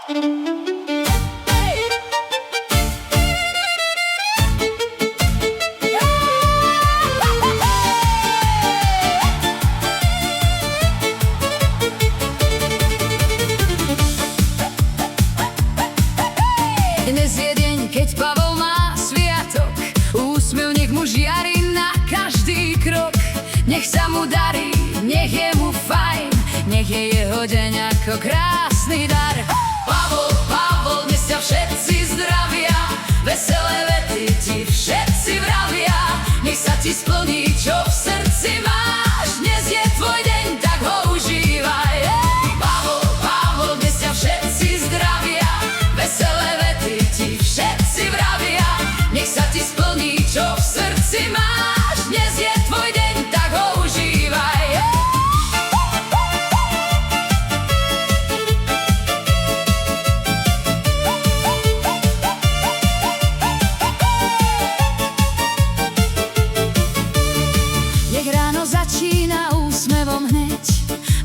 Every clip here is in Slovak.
Dnes je deň, keď Pavol má sviatok, úsmev nech mu žiari na každý krok. Nech sa mu darí, nech je mu fajn, nech je jeho deň ako krásny dar. Pavol, dnes ťa všetci zdravia, veselé vety ti všetci vravia. Nech sa ti splní, čo v srdci máš, dnes je tvoj deň, tak ho užívaj. Pavol, dnes ťa všetci zdravia, veselé vety ti všetci vravia. Nech sa ti splní, čo v srdci máš, dnes je tvoj deň, tak ho užívaj. Nech ráno začína úsmevom hneď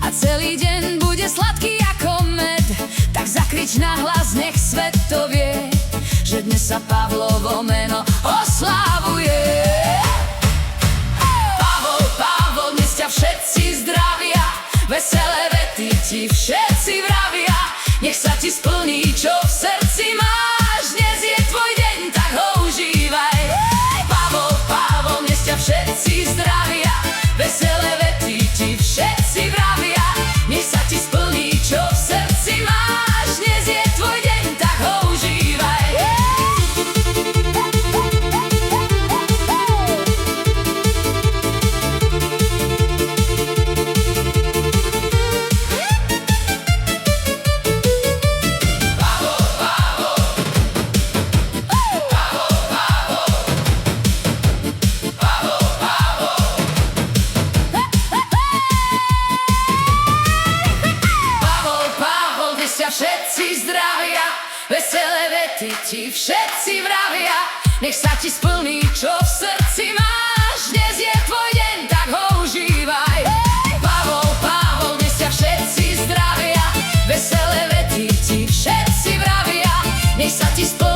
a celý deň bude sladký ako med. Tak zakrič nahlas, nech svet to vie, že dnes sa Pavlovo meno oslávuje. Pavol, dnes ťa všetci zdravia, veselé vety ti všetci vravia. Nech sa ti splní, čo v srdci máš, dnes je tvoj deň, tak ho užívaj. Pavol, dnes ťa všetci zdravia, veselé vety ti všetci vravia. Nech sa ti splní, čo v srdci máš, dnes je tvoj deň, tak ho užívaj. Všetci zdravia, veselé vety ti všetci vravia. Nech sa ti splní, čo v srdci máš, dnes je tvoj deň, tak ho užívaj. Pavol, dnes ťa všetci zdravia, veselé vety ti všetci vravia. Nech sa ti splní,